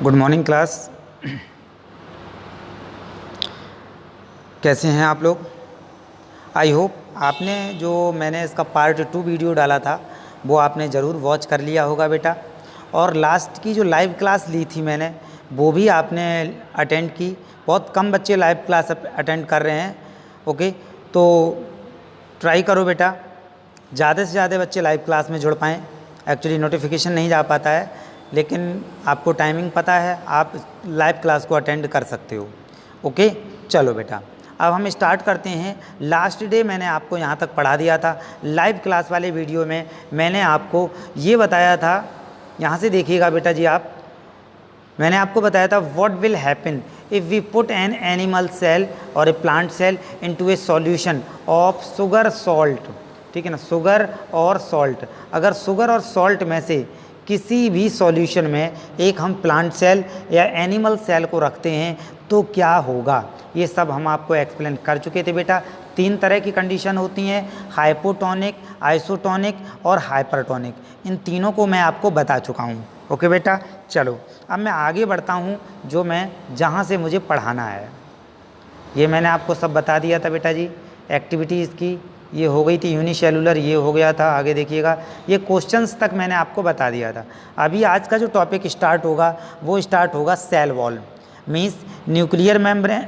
Good morning class. कैसे हैं आप लोग? आई होप आपने जो मैंने इसका पार्ट 2 वीडियो डाला था वो आपने ज़रूर वॉच कर लिया होगा बेटा। और लास्ट की जो लाइव क्लास ली थी मैंने वो भी आपने अटेंड की। बहुत कम बच्चे लाइव क्लास अटेंड कर रहे हैं। ओके, तो ट्राई करो बेटा ज़्यादा से ज़्यादा बच्चे लाइव क्लास में जुड़ पाएँ। एक्चुअली नोटिफिकेशन नहीं जा पाता है, लेकिन आपको टाइमिंग पता है, आप लाइव क्लास को अटेंड कर सकते हो। ओके, चलो बेटा अब हम स्टार्ट करते हैं। लास्ट डे मैंने आपको यहाँ तक पढ़ा दिया था। लाइव क्लास वाले वीडियो में मैंने आपको ये बताया था, यहाँ से देखिएगा बेटा जी आप, मैंने आपको बताया था what will happen if we put an animal cell और a plant cell into a solution of sugar salt. ठीक है ना, शुगर और सॉल्ट। अगर शुगर और सॉल्ट में से किसी भी सॉल्यूशन में एक हम प्लांट सेल या एनिमल सेल को रखते हैं तो क्या होगा, ये सब हम आपको एक्सप्लेन कर चुके थे बेटा। 3 तरह की कंडीशन होती हैं, हाइपोटोनिक, आइसोटोनिक और हाइपरटोनिक। इन तीनों को मैं आपको बता चुका हूँ। ओके बेटा, चलो अब मैं आगे बढ़ता हूँ जो मैं जहाँ से मुझे पढ़ाना है। ये मैंने आपको सब बता दिया था बेटा जी। एक्टिविटीज़ की ये हो गई थी, यूनिसेलुलर ये हो गया था। आगे देखिएगा, ये क्वेश्चंस तक मैंने आपको बता दिया था। अभी आज का जो टॉपिक स्टार्ट होगा वो स्टार्ट होगा cell wall, means nuclear membrane,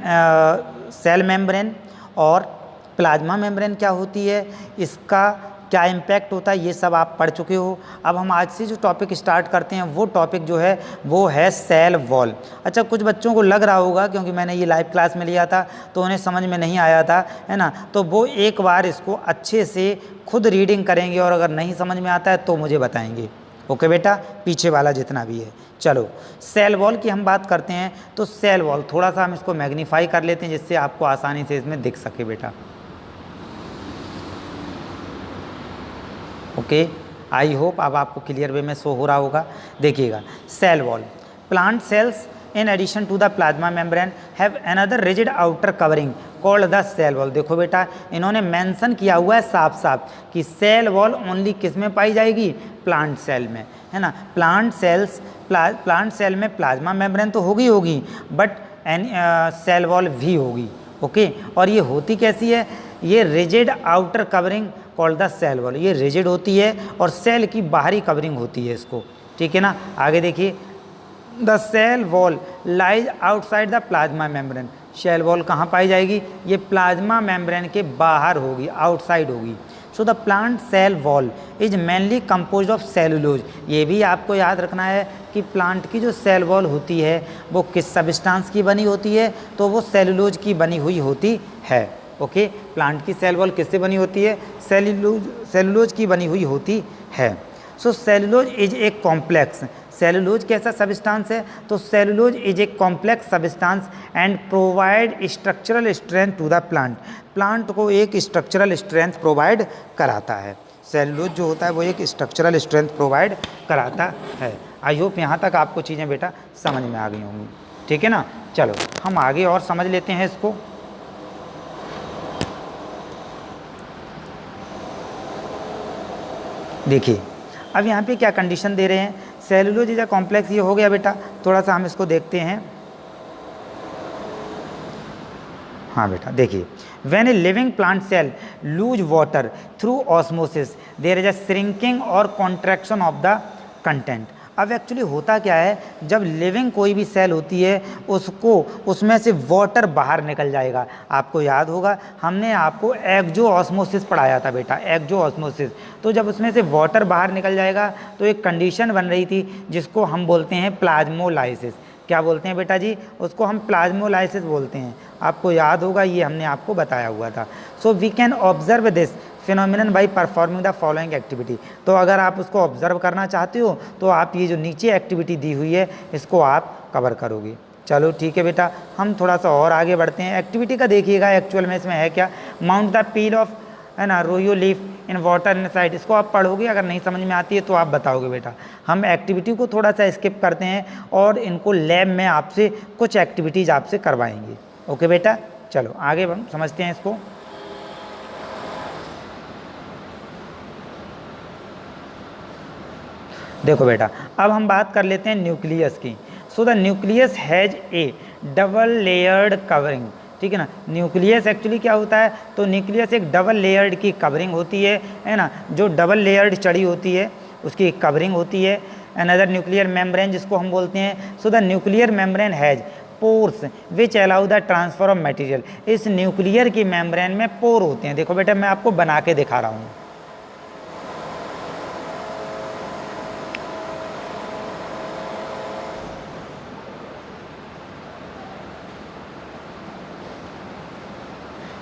cell membrane और प्लाज्मा मेम्ब्रेन क्या होती है, इसका क्या इम्पैक्ट होता है, ये सब आप पढ़ चुके हो। अब हम आज से जो टॉपिक स्टार्ट करते हैं वो टॉपिक जो है वो है सेल वॉल। अच्छा, कुछ बच्चों को लग रहा होगा क्योंकि मैंने ये लाइव क्लास में लिया था तो उन्हें समझ में नहीं आया था, है ना, तो वो एक बार इसको अच्छे से खुद रीडिंग करेंगे और अगर नहीं समझ में आता है तो मुझे बताएंगे। ओके बेटा, पीछे वाला जितना भी है। चलो सेल वॉल की हम बात करते हैं। तो सेल वॉल थोड़ा सा हम इसको मैग्नीफाई कर लेते हैं जिससे आपको आसानी से इसमें दिख सके बेटा। ओके, आई होप अब आपको क्लियर वे में शो हो रहा होगा। देखिएगा, cell wall, plant cells in addition to the plasma membrane have another rigid outer covering called the cell wall. देखो बेटा, इन्होंने मेंशन किया हुआ है साफ साफ कि सेल वॉल ओनली किस में पाई जाएगी, प्लांट सेल में, है ना। प्लांट सेल में प्लाज्मा मेम्ब्रेन तो होगी बट सेल वॉल भी होगी। ओके, और ये होती कैसी है, ये rigid outer covering called the cell wall, ये रिजिड होती है और सेल की बाहरी कवरिंग होती है इसको। ठीक है ना, आगे देखिए, the cell wall lies outside the plasma membrane. Cell wall कहाँ पाई जाएगी, ये प्लाज्मा मेम्ब्रेन के बाहर होगी, आउटसाइड होगी। So the plant cell wall is mainly compose of cellulose. ये भी आपको याद रखना है कि प्लांट की जो सेल वॉल होती है वो किस सब्सटेंस की बनी होती है, तो वो सेलुलोज की बनी हुई होती है। ओके, प्लांट की सेल वॉल किससे बनी होती है, सेलुलोज की बनी हुई होती है। So cellulose is a complex, cellulose कैसा सब्सटेंस है, तो cellulose is a complex substance and provide structural strength to the plant. Plant को एक स्ट्रक्चरल स्ट्रेंथ प्रोवाइड कराता है। सेलुलोज जो होता है वो एक स्ट्रक्चरल स्ट्रेंथ प्रोवाइड कराता है। आई होप यहाँ तक आपको चीज़ें बेटा समझ में आ गई होंगी। ठीक है ना, चलो हम आगे और समझ लेते हैं इसको। देखिए, अब यहाँ पे क्या कंडीशन दे रहे हैं, सेलुलोज इज अ कॉम्प्लेक्स, ये हो गया बेटा। थोड़ा सा हम इसको देखते हैं। हाँ बेटा, देखिए, when a living plant cell lose water through osmosis there is a shrinking और कॉन्ट्रैक्शन ऑफ द कंटेंट। अब एक्चुअली होता क्या है, जब लिविंग कोई भी सेल होती है उसको उसमें से वाटर बाहर निकल जाएगा। आपको याद होगा हमने आपको एक्जो ऑस्मोसिस पढ़ाया था बेटा, एक्जो ऑस्मोसिस। तो जब उसमें से वाटर बाहर निकल जाएगा तो एक कंडीशन बन रही थी जिसको हम बोलते हैं प्लाज्मोलाइसिस। क्या बोलते हैं बेटा जी, उसको हम प्लाज्मोलाइसिस बोलते हैं। आपको याद होगा ये हमने आपको बताया हुआ था। So we can observe this phenomenon by performing the following activity. तो अगर आप उसको ऑब्जर्व करना चाहते हो तो आप ये जो नीचे एक्टिविटी दी हुई है इसको आप कवर करोगे। चलो ठीक है बेटा, हम थोड़ा सा और आगे बढ़ते हैं। एक्टिविटी का देखिएगा एक्चुअल में इसमें है क्या, माउंट द पील ऑफ, है ना, rhoeo leaf in water inside. इसको आप पढ़ोगे, अगर नहीं समझ में आती है तो आप बताओगे बेटा। हम एक्टिविटी को थोड़ा सा स्किप करते हैं और इनको लैब में आपसे कुछ एक्टिविटीज़ आपसे करवाएंगे। ओके बेटा, चलो आगे हम समझते हैं इसको। देखो बेटा, अब हम बात कर लेते हैं न्यूक्लियस की। So the nucleus has A double layered covering, ठीक है ना। न्यूक्लियस एक्चुअली क्या होता है, तो न्यूक्लियस एक डबल लेयर्ड की कवरिंग होती है ना, जो डबल लेयर्ड चढ़ी होती है उसकी कवरिंग होती है। अनदर न्यूक्लियर मेम्ब्रेन जिसको हम बोलते हैं, so the nuclear membrane has pores which allow the transfer of material. इस न्यूक्लियर की मेम्ब्रेन में पोर होते हैं। देखो बेटा मैं आपको बना के दिखा रहा हूँ।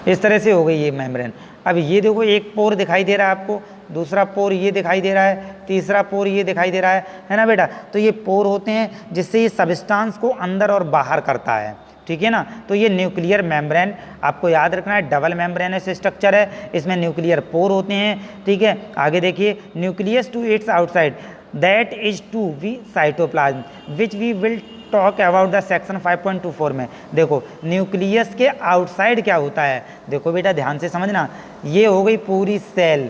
इस तरह से हो गई ये मेम्ब्रेन। अब ये देखो एक पोर दिखाई दे रहा है आपको, दूसरा पोर ये दिखाई दे रहा है, तीसरा पोर ये दिखाई दे रहा है ना बेटा। तो ये पोर होते हैं जिससे ये सब्सटेंस को अंदर और बाहर करता है, ठीक है ना। तो ये न्यूक्लियर मेम्ब्रेन आपको याद रखना है, डबल मेम्ब्रेनस स्ट्रक्चर है, इसमें न्यूक्लियर पोर होते हैं, ठीक है। आगे देखिए, nucleus to its outside that is to we cytoplasm which we will talk about the section 5.24 में। देखो न्यूक्लियस के आउटसाइड क्या होता है, देखो बेटा ध्यान से समझना, ये हो गई पूरी सेल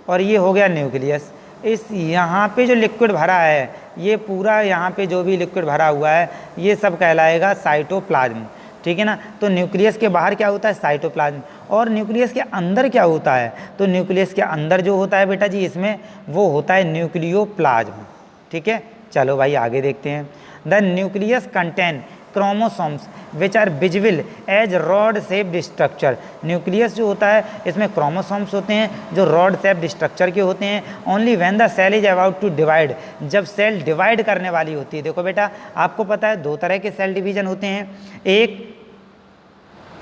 और ये हो गया न्यूक्लियस। इस यहाँ पे जो लिक्विड भरा है, ये पूरा यहाँ पे जो भी लिक्विड भरा हुआ है ये सब कहलाएगा साइटोप्लाज्म, ठीक है ना। तो न्यूक्लियस के बाहर क्या होता है, साइटोप्लाज्म। और न्यूक्लियस के अंदर क्या होता है, तो न्यूक्लियस के अंदर जो होता है बेटा जी इसमें वो होता है न्यूक्लियोप्लाज्म, ठीक है। चलो भाई आगे देखते हैं। The nucleus contain chromosomes which are visible as rod shaped structure. Nucleus जो होता है इसमें क्रोमोसोम्स होते हैं जो रॉड शेप्ड स्ट्रक्चर के होते हैं। Only when the cell is about to divide, जब सेल डिवाइड करने वाली होती है। देखो बेटा आपको पता है दो तरह के सेल डिवीजन होते हैं,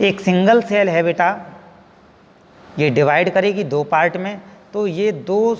एक सिंगल सेल है बेटा, ये डिवाइड करेगी दो पार्ट में, तो ये दो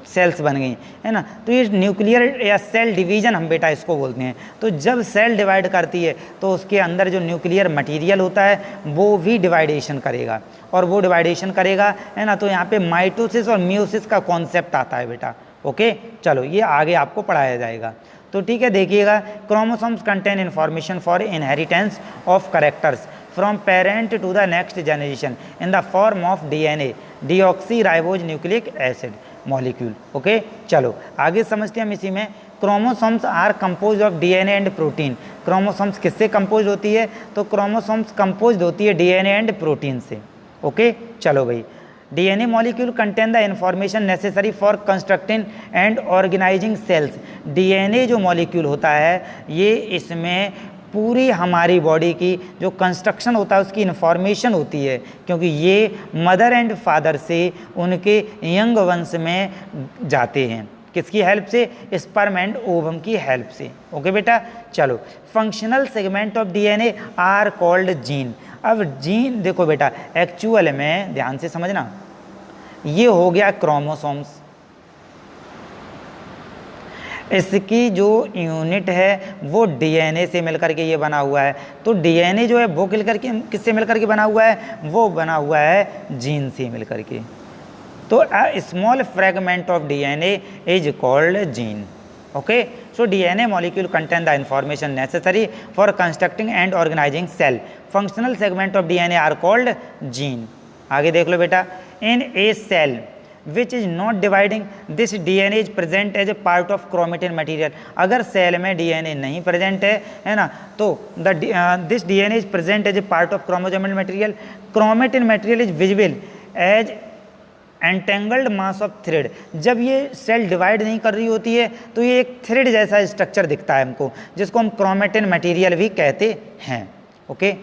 सेल्स बन गई है ना। तो ये न्यूक्लियर या सेल डिवीजन हम बेटा इसको बोलते हैं। तो जब सेल डिवाइड करती है तो उसके अंदर जो न्यूक्लियर मटेरियल होता है वो भी डिवाइडेशन करेगा, और वो डिवाइडेशन करेगा है ना। तो यहाँ पे माइटोसिस और मियोसिस का कॉन्सेप्ट आता है बेटा, ओके। चलो ये आगे आपको पढ़ाया जाएगा, तो ठीक है। देखिएगा, chromosomes contain information for inheritance of characters from parent to the next generation in the form of DNA, deoxy nucleic acid molecule, okay. चलो आगे समझते हैं हम इसी में। Chromosomes are compose of DNA and protein. Chromosomes किससे compose होती है, तो क्रोमोसोम्स कंपोज होती है DNA एंड प्रोटीन से, ओके। चलो भाई, DNA molecule contain the information necessary for constructing and organising cells. DNA जो मॉलिक्यूल होता है ये इसमें पूरी हमारी बॉडी की जो कंस्ट्रक्शन होता है उसकी इन्फॉर्मेशन होती है, क्योंकि ये मदर एंड फादर से उनके यंग वंश में जाते हैं। किसकी हेल्प से, स्पर्म एंड ओवम की हेल्प से, ओके बेटा। चलो, functional segment of DNA are called gene. अब जीन देखो बेटा एक्चुअल में ध्यान से समझना, ये हो गया क्रोमोसोम्स, इसकी जो यूनिट है वो DNA से मिलकर के ये बना हुआ है। तो DNA जो है वो किससे मिलकर के बना हुआ है, वो बना हुआ है जीन से मिलकर के। तो a small fragment of DNA is called gene, okay. So DNA molecule contain the information necessary for constructing and organising cell. Functional segment of DNA are called gene. आगे देख लो बेटा, in a cell which is not dividing, this DNA is present as a part of chromatin material। अगर cell में DNA नहीं present है ना, तो this DNA is present as a part of chromosomal material। chromatin material is visible as entangled mass of thread. जब ये cell divide नहीं कर रही होती है तो ये एक थ्रेड जैसा स्ट्रक्चर दिखता है हमको, जिसको हम क्रोमेटिन मटेरियल भी कहते हैं, okay.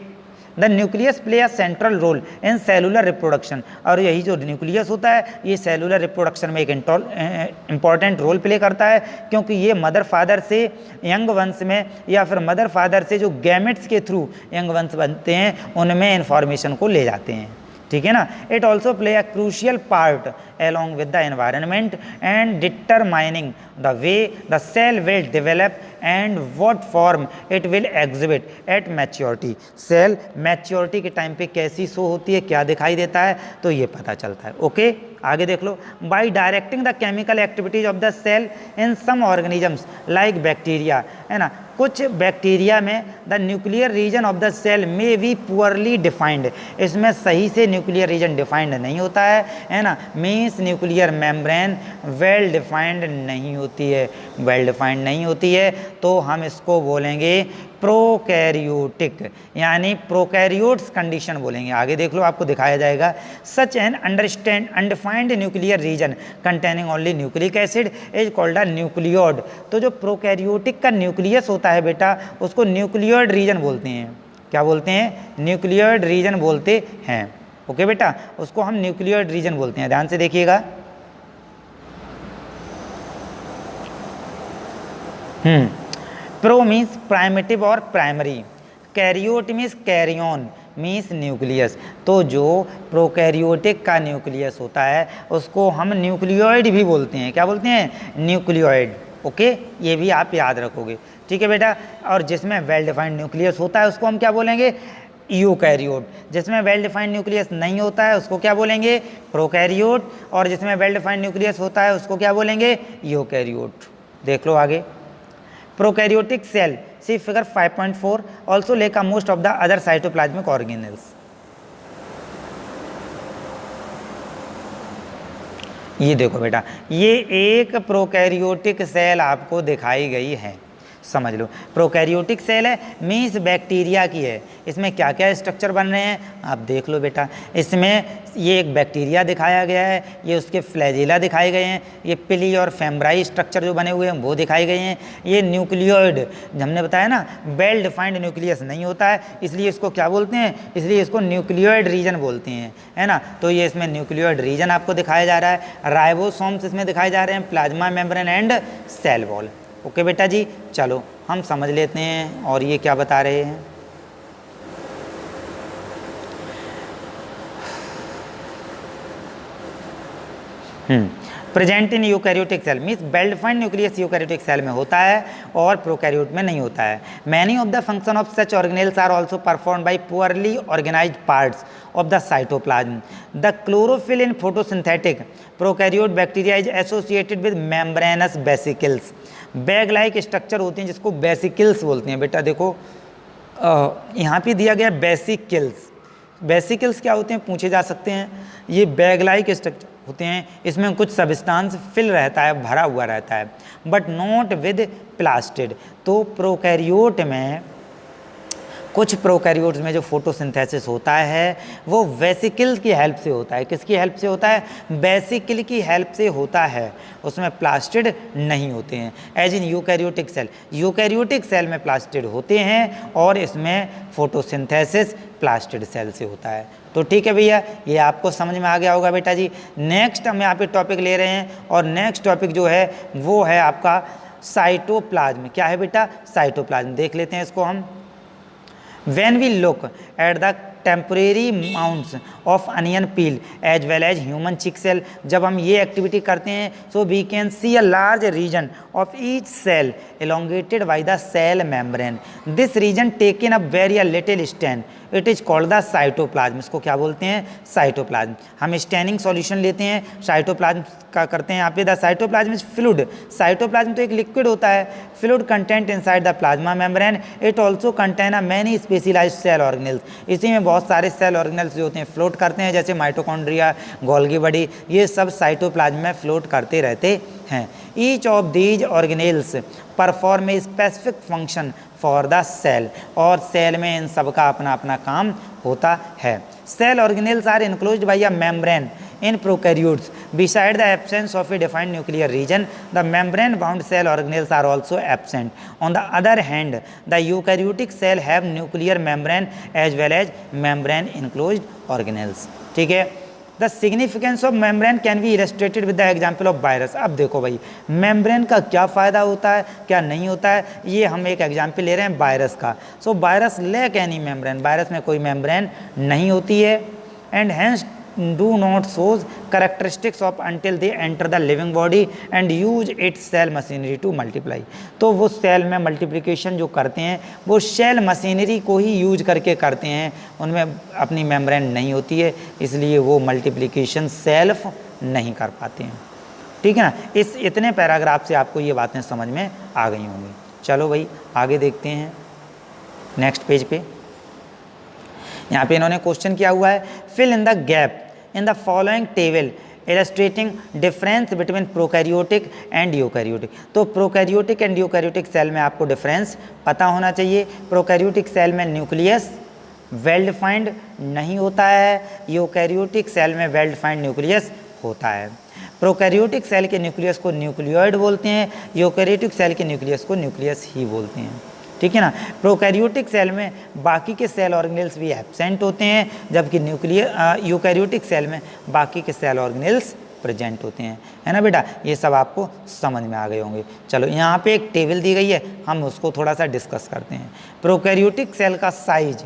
The nucleus play a central role in cellular reproduction. और यही जो न्यूक्लियस होता है ये सेलुलर रिप्रोडक्शन में एक इंपॉर्टेंट रोल प्ले करता है, क्योंकि ये मदर फादर से यंग वंश में या फिर मदर फादर से जो गैमेट्स के थ्रू यंग वंश बनते हैं उनमें इंफॉर्मेशन को ले जाते हैं, ठीक है ना। It also play a crucial part along with the environment and determining the way the cell will develop and what form it will exhibit at maturity। Cell maturity के टाइम पे कैसी शो होती है, क्या दिखाई देता है, तो ये पता चलता है, ओके। आगे देख लो, by directing the chemical activities of the cell in some organisms like bacteria, है ना। कुछ बैक्टीरिया में the nuclear region of the cell may be poorly defined, इसमें सही से न्यूक्लियर रीजन डिफाइंड नहीं होता है ना। Means nuclear membrane well defined नहीं होती है, वेल डिफाइंड नहीं होती है, तो हम इसको बोलेंगे प्रोकैरियोटिक, यानी प्रोकैरियोट्स कंडीशन बोलेंगे। आगे देख लो, आपको दिखाया जाएगा। Such an understand undefined nuclear region containing only nucleic acid is called a nucleoid. तो जो प्रोकैरियोटिक का न्यूक्लियस होता है बेटा, उसको न्यूक्लियोइड रीजन बोलते हैं। क्या बोलते हैं? न्यूक्लियोइड रीजन बोलते हैं। ओके बेटा, उसको हम न्यूक्लियोइड रीजन बोलते हैं। ध्यान से देखिएगा। प्रो मीन्स प्राइमेटिव और primary, karyote means karyon means nucleus. तो जो प्रोकैरियोटिक का न्यूक्लियस होता है उसको हम न्यूक्लियोइड भी बोलते हैं। क्या बोलते हैं? न्यूक्लियोइड। ओके, ये भी आप याद रखोगे, ठीक है बेटा। और जिसमें वेल डिफाइंड न्यूक्लियस होता है उसको हम क्या बोलेंगे? यूकैरियोट। जिसमें वेल डिफाइंड न्यूक्लियस नहीं होता है उसको क्या बोलेंगे? प्रोकैरियोट। और जिसमें वेल डिफाइंड न्यूक्लियस होता है उसको क्या बोलेंगे? यूकैरियोट। देख लो आगे। Prokaryotic cell, see figure 5.4, also lack a most of the other cytoplasmic organelles. ये देखो बेटा, ये एक प्रोकैरियोटिक सेल आपको दिखाई गई है, समझ लो। प्रोकैरियोटिक सेल है, मीन्स बैक्टीरिया की है। इसमें क्या क्या स्ट्रक्चर बन रहे हैं आप देख लो बेटा। इसमें ये एक बैक्टीरिया दिखाया गया है, ये उसके फ्लैजिला दिखाए गए हैं, ये पिली और फेम्ब्राई स्ट्रक्चर जो बने हुए हैं वो दिखाए गए हैं। ये न्यूक्लियोइड, हमने बताया ना वेल डिफाइंड न्यूक्लियस नहीं होता है, इसलिए इसको क्या बोलते हैं? इसलिए इसको न्यूक्लियोइड रीजन बोलते हैं, है ना। तो ये इसमें न्यूक्लियोइड रीजन आपको दिखाया जा रहा है। राइबोसोम्स इसमें दिखाए जा रहे हैं, plasma membrane and cell wall. Okay बेटा जी, चलो हम समझ लेते हैं और ये क्या बता रहे हैं। Present in eukaryotic cell means well defined nucleus eukaryotic cell में होता है और प्रोकैरियोट में नहीं होता है। Many of the function of such organelles are also perform by poorly organised parts of the cytoplasm. The chlorophyll in photosynthetic prokaryote bacteria is associated with membranous vesicles. Bag like structure होती हैं जिसको vesicles बोलते हैं। बेटा देखो, यहाँ पे दिया गया वेसिकल्स। वेसिकल्स क्या होते हैं पूछे जा सकते हैं। ये बैग लाइक स्ट्रक्चर होते हैं, इसमें कुछ सब्सटेंस फिल रहता है, भरा हुआ रहता है, बट नॉट विद प्लास्टिड। तो प्रोकैरियोट में, कुछ प्रोकैरियोट्स में जो फोटोसिंथेसिस होता है वो वेसिकल की हेल्प से होता है। किसकी हेल्प से होता है? वेसिकल की हेल्प से होता है, उसमें प्लास्टिड नहीं होते हैं। As in eukaryotic cell, eukaryotic cell में प्लास्टिड होते हैं और इसमें फोटोसिंथेसिस प्लास्टिड सेल से होता है। तो ठीक है भैया, ये आपको समझ में आ गया होगा बेटा जी। नेक्स्ट हम यहाँ पे टॉपिक ले रहे हैं और नेक्स्ट टॉपिक जो है वो है आपका साइटोप्लाज्म। क्या है बेटा? साइटोप्लाज्म। देख लेते हैं इसको हम। When we look at the temporary mounds of onion peel as well as human chick cell, जब हम ये एक्टिविटी करते हैं so we can see a large region of each cell elongated by the cell membrane. This region taken up very a little stain. It is called the cytoplasm. इसको क्या बोलते हैं? Cytoplasm. हम स्टेनिंग सॉल्यूशन लेते हैं, cytoplasm का करते हैं यहाँ पे। The cytoplasm is fluid. Cytoplasm तो एक लिक्विड होता है, fluid content inside the plasma membrane. It also contain a many specialised cell organelles. इसी में बहुत सारे सेल ऑर्गेनेल्स जो होते हैं फ्लोट करते हैं, जैसे माइटोकॉन्ड्रिया, गोल्गी बॉडी, ये सब साइटोप्लाज्म में फ्लोट करते रहते हैं। Each of these organelles perform a specific function for the cell, और सेल में इन सब का अपना अपना काम होता है। Cell organelles are enclosed by a membrane in prokaryotes. Beside the absence of a defined nuclear region, the membrane bound cell organelles are also absent. On the other hand, the eukaryotic cell have nuclear membrane as well as membrane enclosed organelles. ठीक है। The significance of membrane can be illustrated with the example of virus. अब देखो भाई, membrane का क्या फ़ायदा होता है, क्या नहीं होता है, ये हम एक एग्जाम्पल ले रहे हैं वायरस का। So virus lack any membrane, virus में कोई मेम्ब्रेन नहीं होती है, and hence do not shows characteristics of until they enter the living body and use its cell machinery to multiply. तो वो सेल में मल्टीप्लिकेशन जो करते हैं वो सेल मशीनरी को ही यूज करके करते हैं, उनमें अपनी मेम्ब्रेन नहीं होती है, इसलिए वो मल्टीप्लिकेशन सेल्फ नहीं कर पाते हैं। ठीक है ना। इस इतने पैराग्राफ से आपको ये बातें समझ में आ गई होंगी। चलो भाई आगे देखते हैं नेक्स्ट पेज पे। यहाँ पे इन्होंने क्वेश्चन किया हुआ है, fill in the gap in the following table illustrating difference between prokaryotic and eukaryotic. तो प्रोकैरियोटिक एंड यूकैरियोटिक सेल में आपको डिफरेंस पता होना चाहिए। प्रोकैरियोटिक सेल में न्यूक्लियस वेल डिफाइंड नहीं होता है, यूकैरियोटिक सेल में वेल डिफाइंड न्यूक्लियस होता है। प्रोकैरियोटिक सेल के न्यूक्लियस को न्यूक्लियोइड बोलते हैं, यूकैरियोटिक सेल के न्यूक्लियस को न्यूक्लियस ही बोलते हैं, ठीक है ना। प्रोकैरियोटिक सेल में बाकी के सेल ऑर्गेनेल्स भी एब्सेंट होते हैं, जबकि यूकैरियोटिक सेल में बाकी के सेल ऑर्गेनेल्स प्रेजेंट होते हैं, है ना बेटा। ये सब आपको समझ में आ गए होंगे। चलो यहाँ पे एक टेबल दी गई है, हम उसको थोड़ा सा डिस्कस करते हैं। प्रोकैरियोटिक सेल का साइज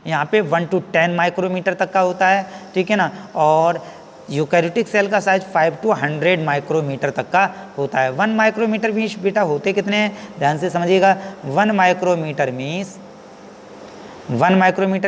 यहाँ पे 1 to 10 माइक्रोमीटर तक का होता है, ठीक है ना। और यूकैरियोटिक सेल का साइज 5 to 100 माइक्रोमीटर तक का होता है। 1 माइक्रोमीटर मीन्स बेटा होते कितने हैं, ध्यान से समझिएगा। 1 माइक्रोमीटर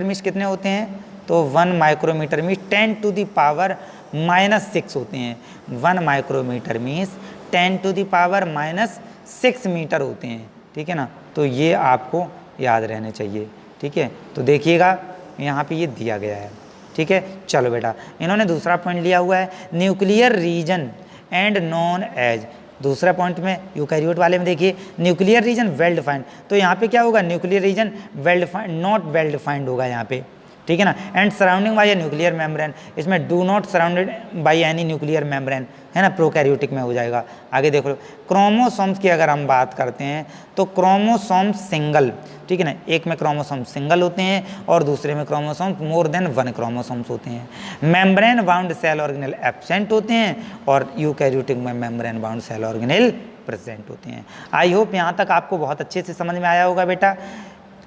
मीन्स कितने होते हैं, तो 1 micrometre means 10 to the power -6 होते हैं। 1 micrometre means 10 to the power -6 metre होते हैं, ठीक है ना। तो ये आपको याद रहने चाहिए, ठीक है। तो देखिएगा यहाँ पे ये दिया गया है, ठीक है। चलो बेटा इन्होंने दूसरा पॉइंट लिया हुआ है, न्यूक्लियर रीजन एंड नॉन एज। दूसरा पॉइंट में यूकैरियोट वाले में देखिए न्यूक्लियर रीजन वेल डिफाइंड, तो यहाँ पे क्या होगा, nuclear region well defined not well defined होगा यहाँ पे, ठीक है ना। And surrounding by a nuclear membrane, इसमें do not surrounded by any nuclear membrane, है ना, प्रोकैरियोटिक में हो जाएगा। आगे देख लो, क्रोमोसोम्स की अगर हम बात करते हैं तो क्रोमोसोम सिंगल, ठीक है ना, एक में क्रोमोसोम सिंगल होते हैं और दूसरे में क्रोमोसोम मोर देन 1 क्रोमोसोम्स होते हैं। Membrane bound cell organelle absent होते हैं और यूकैरियोटिक में membrane bound cell organelle present होते हैं। आई होप यहाँ तक आपको बहुत अच्छे से समझ में आया होगा बेटा।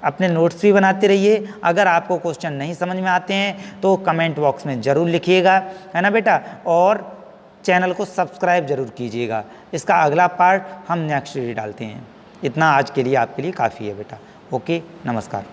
अपने नोट्स भी बनाते रहिए, अगर आपको क्वेश्चन नहीं समझ में आते हैं तो कमेंट बॉक्स में ज़रूर लिखिएगा, है ना बेटा। और चैनल को सब्सक्राइब जरूर कीजिएगा। इसका अगला पार्ट हम नेक्स्ट डे डालते हैं। इतना आज के लिए आपके लिए काफ़ी है बेटा। ओके, नमस्कार।